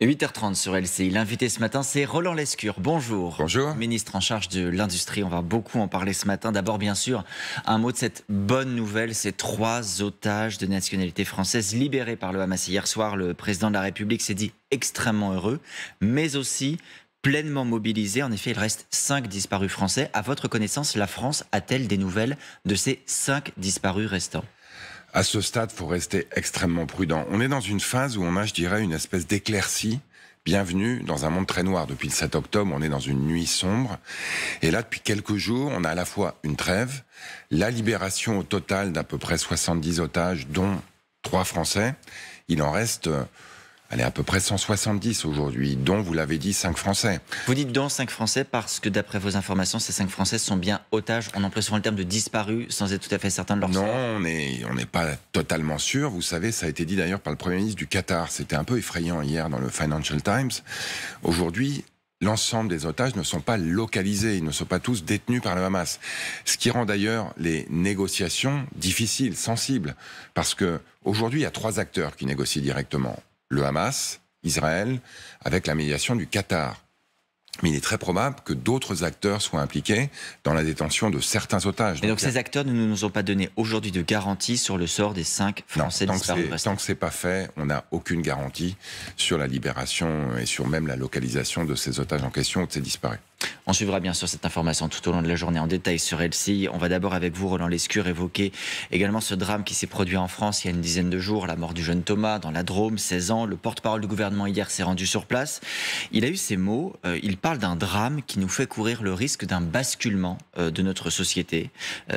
8h30 sur LCI. L'invité ce matin, c'est Roland Lescure. Bonjour. Bonjour. Ministre en charge de l'industrie. On va beaucoup en parler ce matin. D'abord, bien sûr, un mot de cette bonne nouvelle. Ces 3 otages de nationalité française libérés par le Hamas hier soir. Le président de la République s'est dit extrêmement heureux, mais aussi pleinement mobilisé. En effet, il reste 5 disparus français. À votre connaissance, la France a-t-elle des nouvelles de ces 5 disparus restants ? À ce stade, il faut rester extrêmement prudent. On est dans une phase où on a, je dirais, une espèce d'éclaircie. Bienvenue dans un monde très noir. Depuis le 7 octobre, on est dans une nuit sombre. Et là, depuis quelques jours, on a à la fois une trêve, la libération au total d'à peu près 70 otages, dont 3 Français. Il en reste à peu près 170 aujourd'hui, dont, vous l'avez dit, 5 Français. Vous dites dont 5 Français parce que d'après vos informations, ces 5 Français sont bien otages. On emploie souvent le terme de disparus sans être tout à fait certain de leur sort. Non, on n'est pas totalement sûr. Vous savez, ça a été dit d'ailleurs par le Premier ministre du Qatar. C'était un peu effrayant hier dans le Financial Times. Aujourd'hui, l'ensemble des otages ne sont pas localisés, ils ne sont pas tous détenus par le Hamas. Ce qui rend d'ailleurs les négociations difficiles, sensibles. Parce que aujourd'hui, il y a 3 acteurs qui négocient directement. Le Hamas, Israël, avec la médiation du Qatar. Mais il est très probable que d'autres acteurs soient impliqués dans la détention de certains otages. Et donc ces acteurs ne nous ont pas donné aujourd'hui de garantie sur le sort des 5 Français disparus. Tant que c'est pas fait, on n'a aucune garantie sur la libération et sur même la localisation de ces otages en question ou de ces disparus. On suivra bien sûr cette information tout au long de la journée en détail sur LCI. On va d'abord avec vous, Roland Lescure, évoquer également ce drame qui s'est produit en France il y a une dizaine de jours, la mort du jeune Thomas dans la Drôme, 16 ans. Le porte-parole du gouvernement hier s'est rendu sur place. Il a eu ces mots, il parle d'un drame qui nous fait courir le risque d'un basculement de notre société.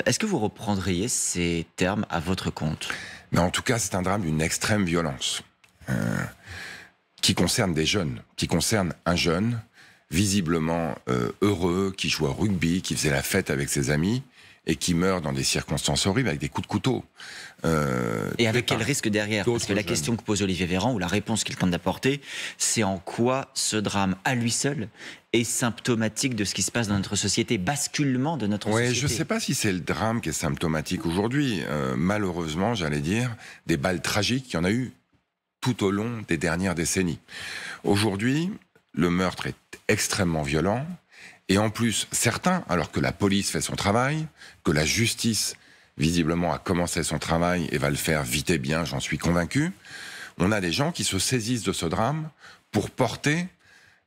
Est-ce que vous reprendriez ces termes à votre compte ? Mais en tout cas, c'est un drame d'une extrême violence qui concerne des jeunes, qui concerne un jeune visiblement heureux, qui joue au rugby, qui faisait la fête avec ses amis et qui meurt dans des circonstances horribles avec des coups de couteau. Et avec quel risque derrière ? Parce que la question que pose Olivier Véran, ou la réponse qu'il tente d'apporter, c'est en quoi ce drame, à lui seul, est symptomatique de ce qui se passe dans notre société, basculement de notre société. Oui, je ne sais pas si c'est le drame qui est symptomatique aujourd'hui. Malheureusement, j'allais dire, des balles tragiques, il y en a eu tout au long des dernières décennies. Aujourd'hui, le meurtre est extrêmement violent, et en plus, certains, alors que la police fait son travail, que la justice, visiblement, a commencé son travail et va le faire vite et bien, j'en suis convaincu, on a des gens qui se saisissent de ce drame pour porter,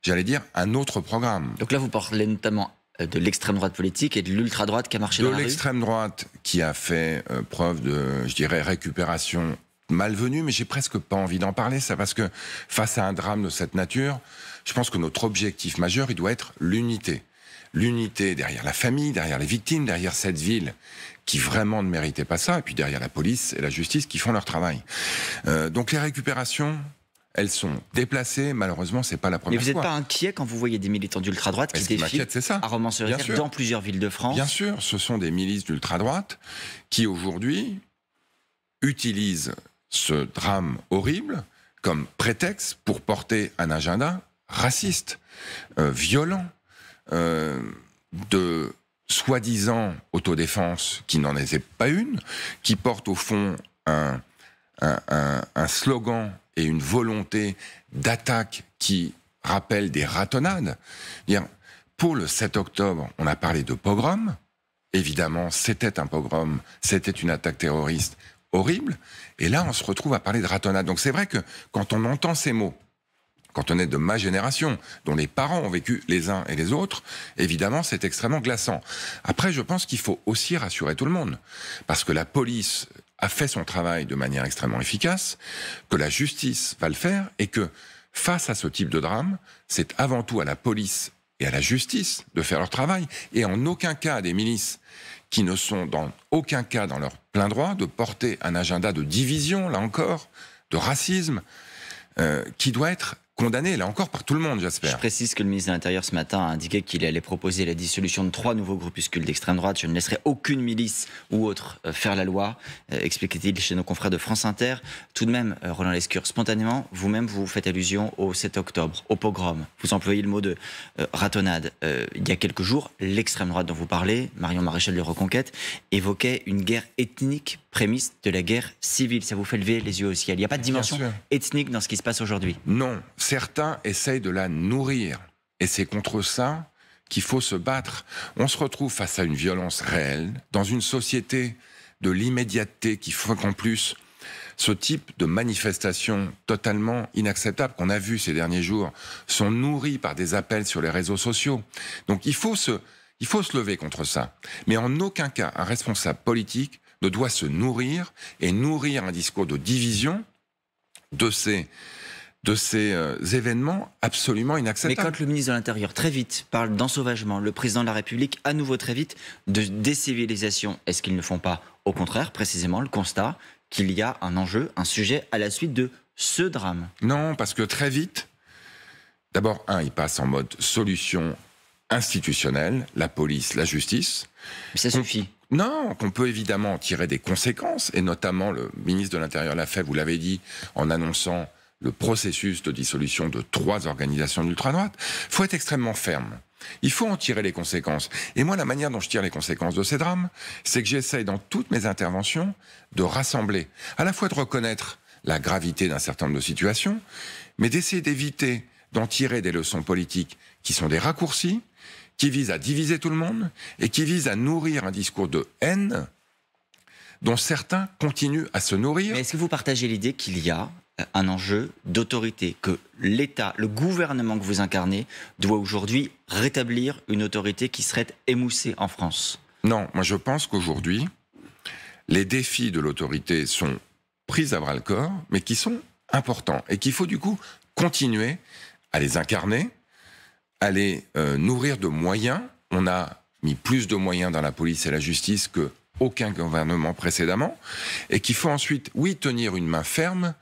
j'allais dire, un autre programme. Donc là, vous parlez notamment de l'extrême droite politique et de l'ultra droite qui a marché dans la rue. De l'extrême droite qui a fait preuve de, je dirais, récupération malvenue, mais j'ai presque pas envie d'en parler, ça, parce que face à un drame de cette nature, je pense que notre objectif majeur, il doit être l'unité. L'unité derrière la famille, derrière les victimes, derrière cette ville qui vraiment ne méritait pas ça, et puis derrière la police et la justice qui font leur travail. Donc les récupérations, elles sont déplacées. Malheureusement, c'est pas la première fois. Mais vous n'êtes pas inquiet quand vous voyez des militants d'ultra-droite qui défilent à Romans-sur-Isère dans plusieurs villes de France ? Bien sûr, ce sont des milices d'ultra-droite qui aujourd'hui utilisent ce drame horrible comme prétexte pour porter un agenda raciste, violent, de soi-disant autodéfense qui n'en était pas une, qui porte au fond un slogan et une volonté d'attaque qui rappelle des ratonnades. Pour le 7 octobre, on a parlé de pogrom. Évidemment, c'était un pogrom, c'était une attaque terroriste horrible. Et là, on se retrouve à parler de ratonnade. Donc c'est vrai que quand on entend ces mots, quand on est de ma génération, dont les parents ont vécu les uns et les autres, évidemment, c'est extrêmement glaçant. Après, je pense qu'il faut aussi rassurer tout le monde. Parce que la police a fait son travail de manière extrêmement efficace, que la justice va le faire, et que face à ce type de drame, c'est avant tout à la police et à la justice de faire leur travail, et en aucun cas à des milices qui ne sont dans aucun cas dans leur plein droit de porter un agenda de division, là encore, de racisme, qui doit être condamné, là encore, par tout le monde, j'espère. Je précise que le ministre de l'Intérieur, ce matin, a indiqué qu'il allait proposer la dissolution de 3 nouveaux groupuscules d'extrême droite. Je ne laisserai aucune milice ou autre faire la loi, expliquait-il chez nos confrères de France Inter. Tout de même, Roland Lescure, spontanément, vous-même, vous faites allusion au 7 octobre, au pogrom. Vous employez le mot de ratonnade. Il y a quelques jours, l'extrême droite dont vous parlez, Marion Maréchal de Reconquête, évoquait une guerre ethnique prémices de la guerre civile. Ça vous fait lever les yeux au ciel. Il n'y a pas de dimension ethnique dans ce qui se passe aujourd'hui. Non, certains essayent de la nourrir. Et c'est contre ça qu'il faut se battre. On se retrouve face à une violence réelle, dans une société de l'immédiateté qui fait qu'en plus, ce type de manifestations totalement inacceptables qu'on a vues ces derniers jours sont nourries par des appels sur les réseaux sociaux. Donc il faut se lever contre ça. Mais en aucun cas, un responsable politique ne doit se nourrir et nourrir un discours de division de ces événements absolument inacceptables. Mais quand le ministre de l'Intérieur, très vite, parle d'ensauvagement, le président de la République, à nouveau très vite, de décivilisation, est-ce qu'ils ne font pas, au contraire, précisément, le constat qu'il y a un enjeu, un sujet à la suite de ce drame? Non, parce que très vite, d'abord, il passe en mode solution institutionnelle, la police, la justice. Mais ça suffit. Non, qu'on peut évidemment tirer des conséquences, et notamment le ministre de l'Intérieur l'a fait, vous l'avez dit, en annonçant le processus de dissolution de 3 organisations d'ultra-droite. Il faut être extrêmement ferme. Il faut en tirer les conséquences. Et moi, la manière dont je tire les conséquences de ces drames, c'est que j'essaye dans toutes mes interventions de rassembler, à la fois de reconnaître la gravité d'un certain nombre de situations, mais d'essayer d'éviter d'en tirer des leçons politiques qui sont des raccourcis, qui visent à diviser tout le monde et qui visent à nourrir un discours de haine dont certains continuent à se nourrir. Mais est-ce que vous partagez l'idée qu'il y a un enjeu d'autorité, que l'État, le gouvernement que vous incarnez, doit aujourd'hui rétablir une autorité qui serait émoussée en France? Non, moi je pense qu'aujourd'hui, les défis de l'autorité sont pris à bras-le-corps, mais qui sont importants et qu'il faut du coup continuer à les incarner, à les nourrir de moyens. On a mis plus de moyens dans la police et la justice que aucun gouvernement précédemment, et qu'il faut ensuite, oui, tenir une main ferme,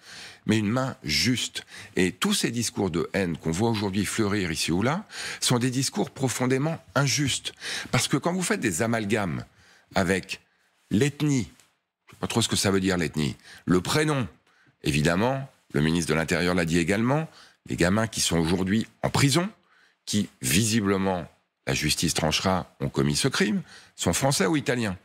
mais une main juste. Et tous ces discours de haine qu'on voit aujourd'hui fleurir ici ou là sont des discours profondément injustes. Parce que quand vous faites des amalgames avec l'ethnie, je ne sais pas trop ce que ça veut dire l'ethnie, le prénom, évidemment, le ministre de l'Intérieur l'a dit également, les gamins qui sont aujourd'hui en prison, qui visiblement, la justice tranchera, ont commis ce crime, sont français ou italiens.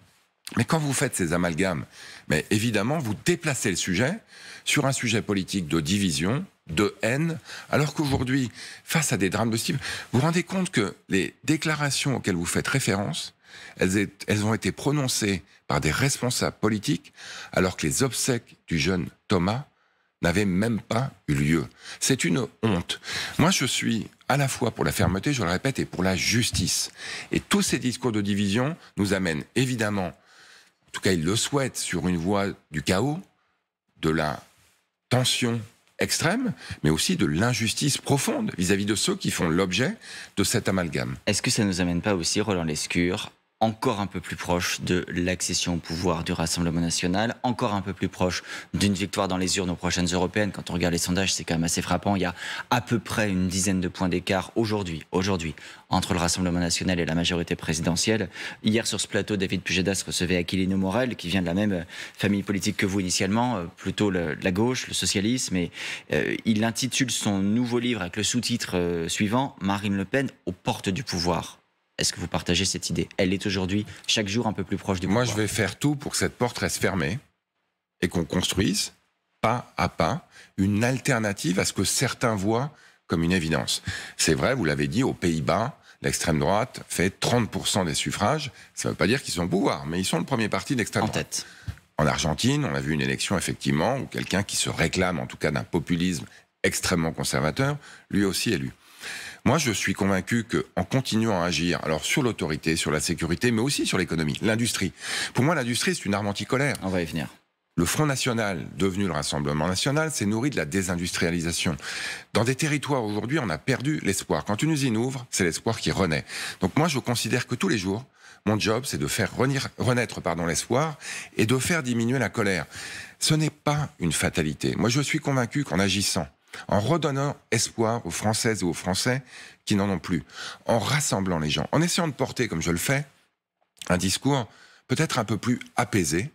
Mais quand vous faites ces amalgames, mais évidemment, vous déplacez le sujet sur un sujet politique de division, de haine, alors qu'aujourd'hui, face à des drames de ce type, vous vous rendez compte que les déclarations auxquelles vous faites référence, elles ont été prononcées par des responsables politiques, alors que les obsèques du jeune Thomas n'avaient même pas eu lieu. C'est une honte. Moi, je suis à la fois pour la fermeté, je le répète, et pour la justice. Et tous ces discours de division nous amènent évidemment, en tout cas ils le souhaitent, sur une voie du chaos, de la tension extrême, mais aussi de l'injustice profonde vis-à-vis de ceux qui font l'objet de cet amalgame. Est-ce que ça ne nous amène pas aussi, Roland Lescure, encore un peu plus proche de l'accession au pouvoir du Rassemblement national, encore un peu plus proche d'une victoire dans les urnes aux prochaines européennes? Quand on regarde les sondages, c'est quand même assez frappant. Il y a à peu près une dizaine de points d'écart aujourd'hui, entre le Rassemblement national et la majorité présidentielle. Hier, sur ce plateau, David Pujadas recevait Aquilino Morel, qui vient de la même famille politique que vous initialement, plutôt la gauche, le socialisme. Et il intitule son nouveau livre avec le sous-titre suivant « Marine Le Pen aux portes du pouvoir ». Est-ce que vous partagez cette idée? Elle est aujourd'hui, chaque jour, un peu plus proche du pouvoir. Moi, je vais faire tout pour que cette porte reste fermée et qu'on construise, pas à pas, une alternative à ce que certains voient comme une évidence. C'est vrai, vous l'avez dit, aux Pays-Bas, l'extrême droite fait 30% des suffrages. Ça ne veut pas dire qu'ils sont au pouvoir, mais ils sont le premier parti d'extrême droite. En tête. En Argentine, on a vu une élection, effectivement, où quelqu'un qui se réclame, en tout cas, d'un populisme extrêmement conservateur, lui aussi élu. Moi, je suis convaincu qu'en continuant à agir, alors sur l'autorité, sur la sécurité, mais aussi sur l'économie, l'industrie. Pour moi, l'industrie, c'est une arme anticolère. On va y venir. Le Front National, devenu le Rassemblement National, s'est nourri de la désindustrialisation. Dans des territoires, aujourd'hui, on a perdu l'espoir. Quand une usine ouvre, c'est l'espoir qui renaît. Donc moi, je considère que tous les jours, mon job, c'est de faire renaître l'espoir et de faire diminuer la colère. Ce n'est pas une fatalité. Moi, je suis convaincu qu'en agissant, en redonnant espoir aux Françaises et aux Français qui n'en ont plus, en rassemblant les gens, en essayant de porter, comme je le fais, un discours peut-être un peu plus apaisé,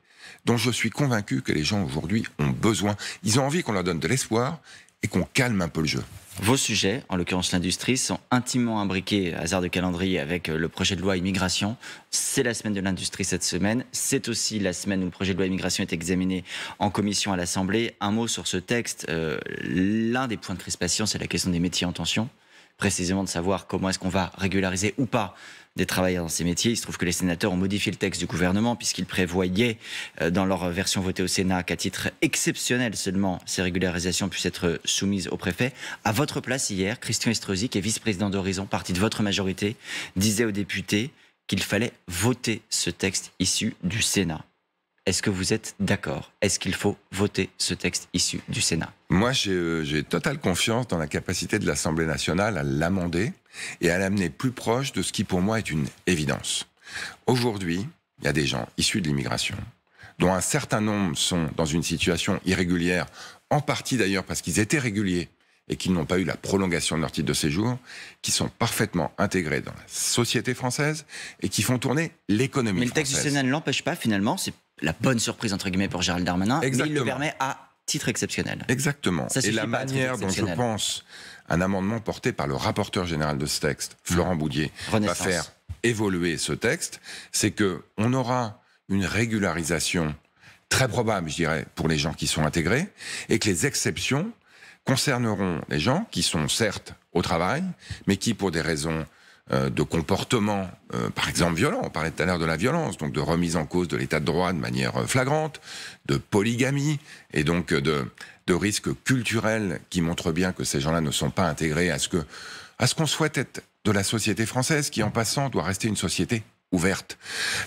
dont je suis convaincu que les gens aujourd'hui ont besoin. Ils ont envie qu'on leur donne de l'espoir et qu'on calme un peu le jeu. Vos sujets, en l'occurrence l'industrie, sont intimement imbriqués, hasard de calendrier, avec le projet de loi immigration. C'est la semaine de l'industrie cette semaine. C'est aussi la semaine où le projet de loi immigration est examiné en commission à l'Assemblée. Un mot sur ce texte. L'un des points de crispation, c'est la question des métiers en tension. Précisément de savoir comment est-ce qu'on va régulariser ou pas des travailleurs dans ces métiers. Il se trouve que les sénateurs ont modifié le texte du gouvernement puisqu'ils prévoyaient dans leur version votée au Sénat qu'à titre exceptionnel seulement ces régularisations puissent être soumises au préfet. À votre place hier, Christian Estrosi, qui est vice-président d'Horizon, parti de votre majorité, disait aux députés qu'il fallait voter ce texte issu du Sénat. Est-ce que vous êtes d'accord? Est-ce qu'il faut voter ce texte issu du Sénat? Moi, j'ai totale confiance dans la capacité de l'Assemblée nationale à l'amender et à l'amener plus proche de ce qui, pour moi, est une évidence. Aujourd'hui, il y a des gens issus de l'immigration, dont un certain nombre sont dans une situation irrégulière, en partie d'ailleurs parce qu'ils étaient réguliers et qu'ils n'ont pas eu la prolongation de leur titre de séjour, qui sont parfaitement intégrés dans la société française et qui font tourner l'économie française. Mais le texte du Sénat ne l'empêche pas, finalement. C'est la bonne surprise, entre guillemets, pour Gérald Darmanin. Exactement. Mais il le permet à titre exceptionnel. Exactement. Ça, et la manière dont je pense un amendement porté par le rapporteur général de ce texte, Florent Boudier, va faire évoluer ce texte, c'est qu'on aura une régularisation très probable, je dirais, pour les gens qui sont intégrés, et que les exceptions concerneront les gens qui sont certes au travail, mais qui, pour des raisons de comportement, par exemple violent, on parlait tout à l'heure de la violence, donc de remise en cause de l'état de droit de manière flagrante, de polygamie, et donc de risques culturels qui montrent bien que ces gens-là ne sont pas intégrés à ce qu'on souhaite être de la société française, qui en passant doit rester une société ouverte.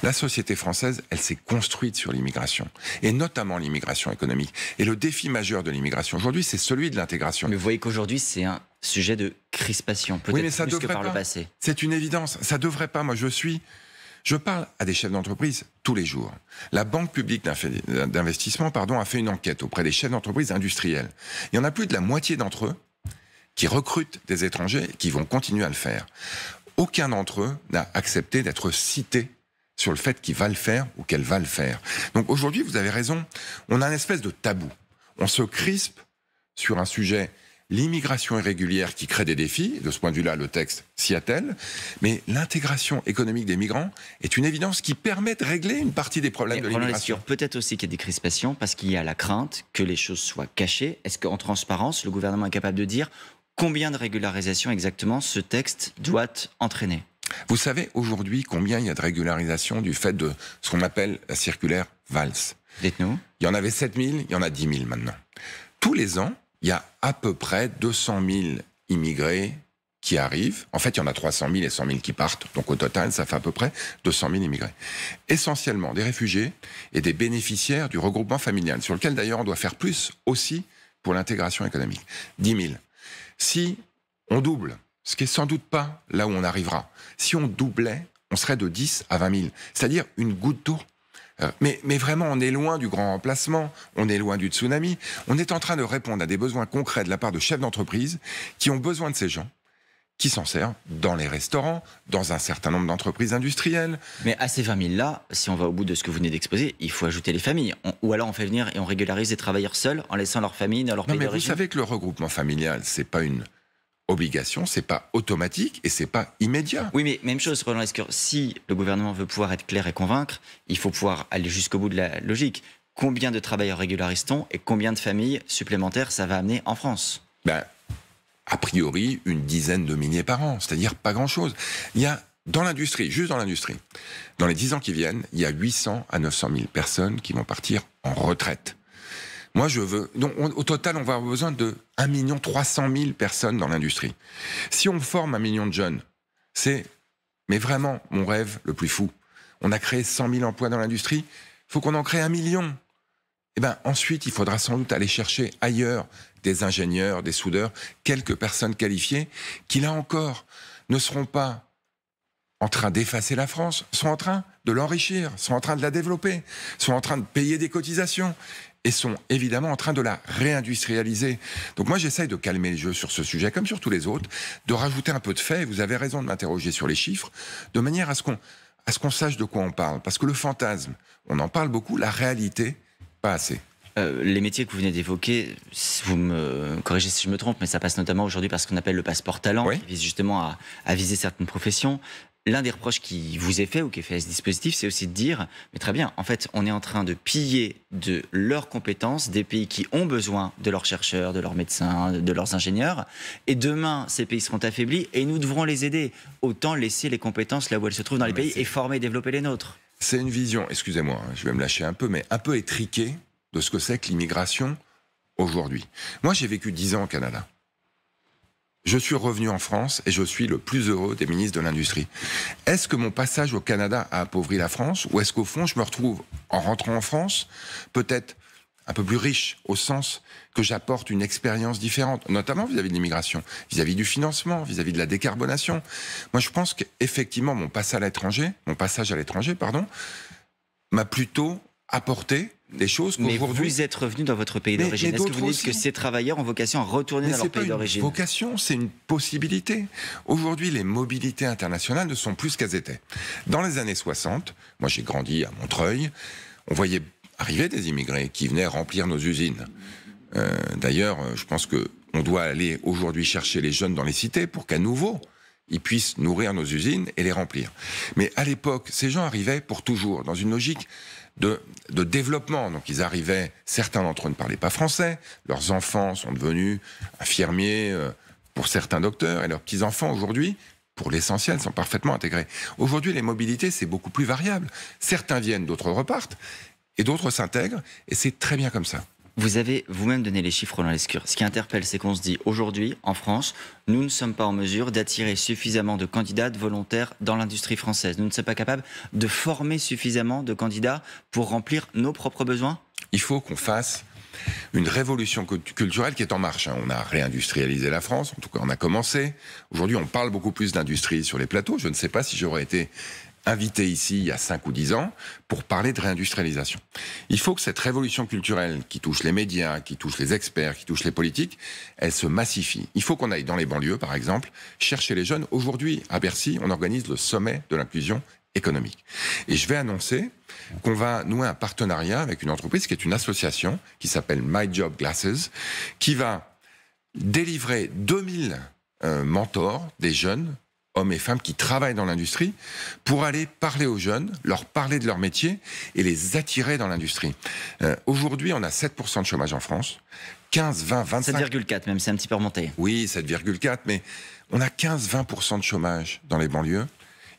La société française, elle s'est construite sur l'immigration, et notamment l'immigration économique. Et le défi majeur de l'immigration aujourd'hui, c'est celui de l'intégration. Mais vous voyez qu'aujourd'hui, c'est un sujet de crispation, peut-être oui, mais ça plus que par le passé. C'est une évidence, ça devrait pas. Moi, je parle à des chefs d'entreprise tous les jours. La Banque publique d'investissement, a fait une enquête auprès des chefs d'entreprise industriels. Il y en a plus de la moitié d'entre eux qui recrutent des étrangers et qui vont continuer à le faire. Aucun d'entre eux n'a accepté d'être cité sur le fait qu'il va le faire ou qu'elle va le faire. Donc aujourd'hui, vous avez raison, on a une espèce de tabou. On se crispe sur un sujet, l'immigration irrégulière qui crée des défis. De ce point de vue-là, le texte s'y attelle. Mais l'intégration économique des migrants est une évidence qui permet de régler une partie des problèmes de l'immigration. Peut-être aussi qu'il y a des crispations parce qu'il y a la crainte que les choses soient cachées. Est-ce qu'en transparence, le gouvernement est capable de dire combien de régularisations exactement ce texte doit entraîner? Vous savez aujourd'hui combien il y a de régularisation du fait de ce qu'on appelle la circulaire Valls? Dites-nous. Il y en avait 7 000, il y en a 10 000 maintenant. Tous les ans, il y a à peu près 200 000 immigrés qui arrivent. En fait, il y en a 300 000 et 100 000 qui partent. Donc au total, ça fait à peu près 200 000 immigrés. Essentiellement des réfugiés et des bénéficiaires du regroupement familial, sur lequel d'ailleurs on doit faire plus aussi pour l'intégration économique. 10 000. Si on double, ce qui est sans doute pas là où on arrivera, si on doublait, on serait de 10 à 20 000, c'est-à-dire une goutte d'eau. Mais vraiment, on est loin du grand remplacement, on est loin du tsunami. On est en train de répondre à des besoins concrets de la part de chefs d'entreprise qui ont besoin de ces gens, qui s'en servent dans les restaurants, dans un certain nombre d'entreprises industrielles. Mais à ces 20 000-là, si on va au bout de ce que vous venez d'exposer, il faut ajouter les familles. Ou alors on fait venir et on régularise les travailleurs seuls en laissant leur famille dans leur pays d'origine. Vous savez que le regroupement familial, c'est pas une obligation, c'est pas automatique et c'est pas immédiat. Oui, mais même chose, Roland Lescure, si le gouvernement veut pouvoir être clair et convaincre, il faut pouvoir aller jusqu'au bout de la logique. Combien de travailleurs régularise-t-on et combien de familles supplémentaires ça va amener en France? A priori, une dizaine de milliers par an, c'est-à-dire pas grand-chose. Il y a, dans l'industrie, juste dans l'industrie, dans les 10 ans qui viennent, il y a 800 à 900 000 personnes qui vont partir en retraite. Moi, je veux... Donc, au total, on va avoir besoin de 1 300 000 personnes dans l'industrie. Si on forme 1 million de jeunes, c'est, mais vraiment, mon rêve le plus fou. On a créé 100 000 emplois dans l'industrie, il faut qu'on en crée 1 million. Et ensuite, il faudra sans doute aller chercher ailleurs des ingénieurs, des soudeurs, quelques personnes qualifiées qui, là encore, ne seront pas en train d'effacer la France, sont en train de l'enrichir, sont en train de la développer, sont en train de payer des cotisations et sont évidemment en train de la réindustrialiser. Donc moi, j'essaye de calmer le jeu sur ce sujet, comme sur tous les autres, de rajouter un peu de faits, et vous avez raison de m'interroger sur les chiffres, de manière à ce qu'on sache de quoi on parle. Parce que le fantasme, on en parle beaucoup, la réalité, pas assez. Les métiers que vous venez d'évoquer, vous me corrigez si je me trompe, mais ça passe notamment aujourd'hui par ce qu'on appelle le passeport talent, Oui. qui vise justement à viser certaines professions. L'un des reproches qui vous est fait ou qui est fait à ce dispositif, c'est aussi de dire, mais très bien, en fait, on est en train de piller de leurs compétences des pays qui ont besoin de leurs chercheurs, de leurs médecins, de leurs ingénieurs, et demain, ces pays seront affaiblis et nous devrons les aider. Autant laisser les compétences là où elles se trouvent dans les pays et former et développer les nôtres. C'est une vision, excusez-moi, je vais me lâcher un peu, mais un peu étriquée de ce que c'est que l'immigration aujourd'hui. Moi, j'ai vécu 10 ans au Canada. Je suis revenu en France et je suis le plus heureux des ministres de l'Industrie. Est-ce que mon passage au Canada a appauvri la France, ou est-ce qu'au fond, je me retrouve, en rentrant en France, peut-être un peu plus riche, au sens que j'apporte une expérience différente, notamment vis-à-vis de l'immigration, vis-à-vis du financement, vis-à-vis de la décarbonation. Moi, je pense qu'effectivement, mon passage à l'étranger, m'a plutôt apporté des choses Mais qu'aujourd'hui... vous êtes revenu dans votre pays d'origine. Est-ce que vous dites que ces travailleurs ont vocation à retourner dans leur pays d'origine? C'est pas une vocation, c'est une possibilité. Aujourd'hui, les mobilités internationales ne sont plus ce qu'elles étaient. Dans les années 60, moi j'ai grandi à Montreuil, on voyait arriver des immigrés qui venaient remplir nos usines. D'ailleurs, je pense qu'on doit aller aujourd'hui chercher les jeunes dans les cités pour qu'à nouveau, ils puissent nourrir nos usines et les remplir. Mais à l'époque, ces gens arrivaient pour toujours, dans une logique de développement. Donc ils arrivaient, certains d'entre eux ne parlaient pas français, leurs enfants sont devenus infirmiers, pour certains docteurs, et leurs petits-enfants aujourd'hui, pour l'essentiel, sont parfaitement intégrés. Aujourd'hui, les mobilités, c'est beaucoup plus variable. Certains viennent, d'autres repartent, et d'autres s'intègrent, et c'est très bien comme ça. Vous avez vous-même donné les chiffres, Roland Lescure. Ce qui interpelle, c'est qu'on se dit, aujourd'hui, en France, nous ne sommes pas en mesure d'attirer suffisamment de candidats volontaires dans l'industrie française. Nous ne sommes pas capables de former suffisamment de candidats pour remplir nos propres besoins. Il faut qu'on fasse une révolution culturelle qui est en marche. On a réindustrialisé la France, en tout cas on a commencé. Aujourd'hui, on parle beaucoup plus d'industrie sur les plateaux. Je ne sais pas si j'aurais été invité ici il y a 5 ou 10 ans pour parler de réindustrialisation. Il faut que cette révolution culturelle qui touche les médias, qui touche les experts, qui touche les politiques, elle se massifie. Il faut qu'on aille dans les banlieues, par exemple, chercher les jeunes. Aujourd'hui, à Bercy, on organise le sommet de l'inclusion économique. Et je vais annoncer qu'on va nouer un partenariat avec une entreprise qui est une association qui s'appelle My Job Glasses, qui va délivrer 2000 mentors, des jeunes, hommes et femmes qui travaillent dans l'industrie, pour aller parler aux jeunes, leur parler de leur métier et les attirer dans l'industrie. Aujourd'hui, on a 7% de chômage en France, 15, 20, 25... 7,4 même, c'est un petit peu remonté. Oui, 7,4, mais on a 15-20% de chômage dans les banlieues.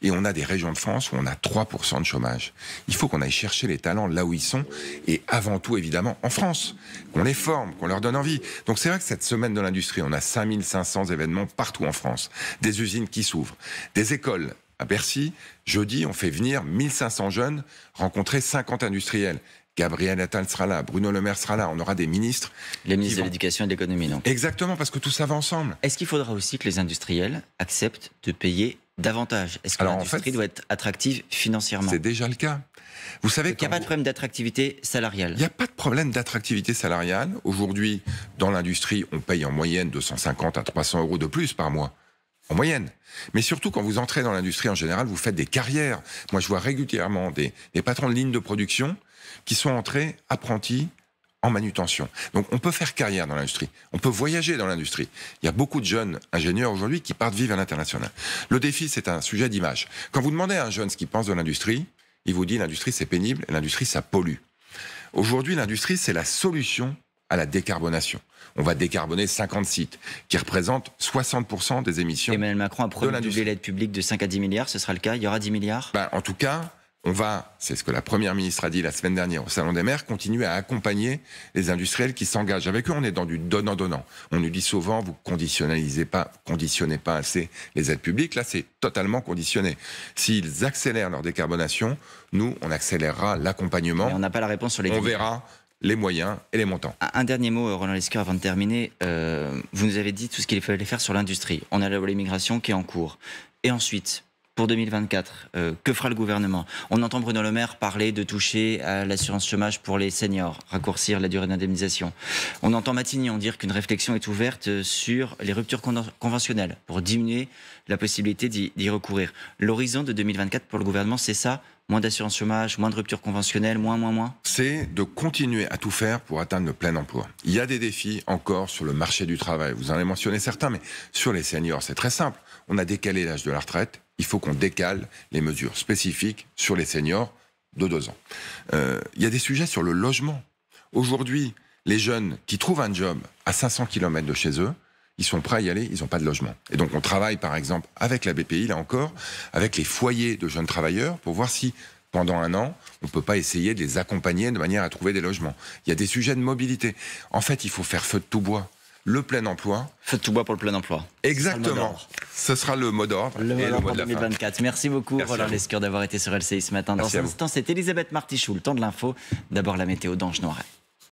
Et on a des régions de France où on a 3% de chômage. Il faut qu'on aille chercher les talents là où ils sont, et avant tout, évidemment, en France. Qu'on les forme, qu'on leur donne envie. Donc c'est vrai que cette semaine de l'industrie, on a 5500 événements partout en France. Des usines qui s'ouvrent, des écoles. À Bercy, jeudi, on fait venir 1500 jeunes rencontrer 50 industriels. Gabriel Attal sera là, Bruno Le Maire sera là, on aura des ministres. Les ministres de l'Éducation et de l'Économie, non? Exactement, parce que tout ça va ensemble. Est-ce qu'il faudra aussi que les industriels acceptent de payer davantage? Est-ce que l'industrie doit être attractive financièrement? C'est déjà le cas. Vous savez qu'il n'y a pas de problème d'attractivité salariale. Il n'y a pas de problème d'attractivité salariale. Aujourd'hui, dans l'industrie, on paye en moyenne 250 à 300 euros de plus par mois. En moyenne. Mais surtout, quand vous entrez dans l'industrie en général, vous faites des carrières. Moi, je vois régulièrement des patrons de lignes de production qui sont entrés apprentis en manutention. Donc on peut faire carrière dans l'industrie, on peut voyager dans l'industrie. Il y a beaucoup de jeunes ingénieurs aujourd'hui qui partent vivre à l'international. Le défi, c'est un sujet d'image. Quand vous demandez à un jeune ce qu'il pense de l'industrie, il vous dit l'industrie c'est pénible et l'industrie ça pollue. Aujourd'hui, l'industrie c'est la solution à la décarbonation. On va décarboner 50 sites qui représentent 60% des émissions. Emmanuel Macron a promis de doubler l'aide publique de 5 à 10 milliards, ce sera le cas? Il y aura 10 milliards? En tout cas, on va, c'est ce que la Première ministre a dit la semaine dernière au Salon des maires, continuer à accompagner les industriels qui s'engagent. Avec eux, on est dans du donnant-donnant. On nous dit souvent, vous conditionnez pas assez les aides publiques. Là, c'est totalement conditionné. S'ils accélèrent leur décarbonation, nous, on accélérera l'accompagnement. Mais on n'a pas la réponse sur les... On verra les moyens et les montants. Un dernier mot, Roland Lescure, avant de terminer. Vous nous avez dit tout ce qu'il fallait faire sur l'industrie. On a la loi immigration qui est en cours. Et ensuite... Pour 2024, que fera le gouvernement? On entend Bruno Le Maire parler de toucher à l'assurance chômage pour les seniors, raccourcir la durée d'indemnisation. On entend Matignon dire qu'une réflexion est ouverte sur les ruptures conventionnelles pour diminuer la possibilité d'y recourir. L'horizon de 2024 pour le gouvernement, c'est ça? Moins d'assurance chômage, moins de rupture conventionnelle, moins. C'est de continuer à tout faire pour atteindre le plein emploi. Il y a des défis encore sur le marché du travail. Vous en avez mentionné certains, mais sur les seniors, c'est très simple. On a décalé l'âge de la retraite. Il faut qu'on décale les mesures spécifiques sur les seniors de 2 ans. Il y a des sujets sur le logement. Aujourd'hui, les jeunes qui trouvent un job à 500 km de chez eux, ils sont prêts à y aller, ils n'ont pas de logement. Et donc on travaille par exemple avec la BPI, là encore, avec les foyers de jeunes travailleurs pour voir si pendant 1 an, on ne peut pas essayer de les accompagner de manière à trouver des logements. Il y a des sujets de mobilité. En fait, il faut faire feu de tout bois. Le plein emploi. Feu de tout bois pour le plein emploi. Exactement. Ce sera le mot d'ordre et le mot de la 2024. fin. Merci beaucoup, Merci Roland Lescure, d'avoir été sur LCI ce matin. Dans un instant, c'est Elisabeth Martichoux, le temps de l'info. D'abord la météo d'Ange Noiret.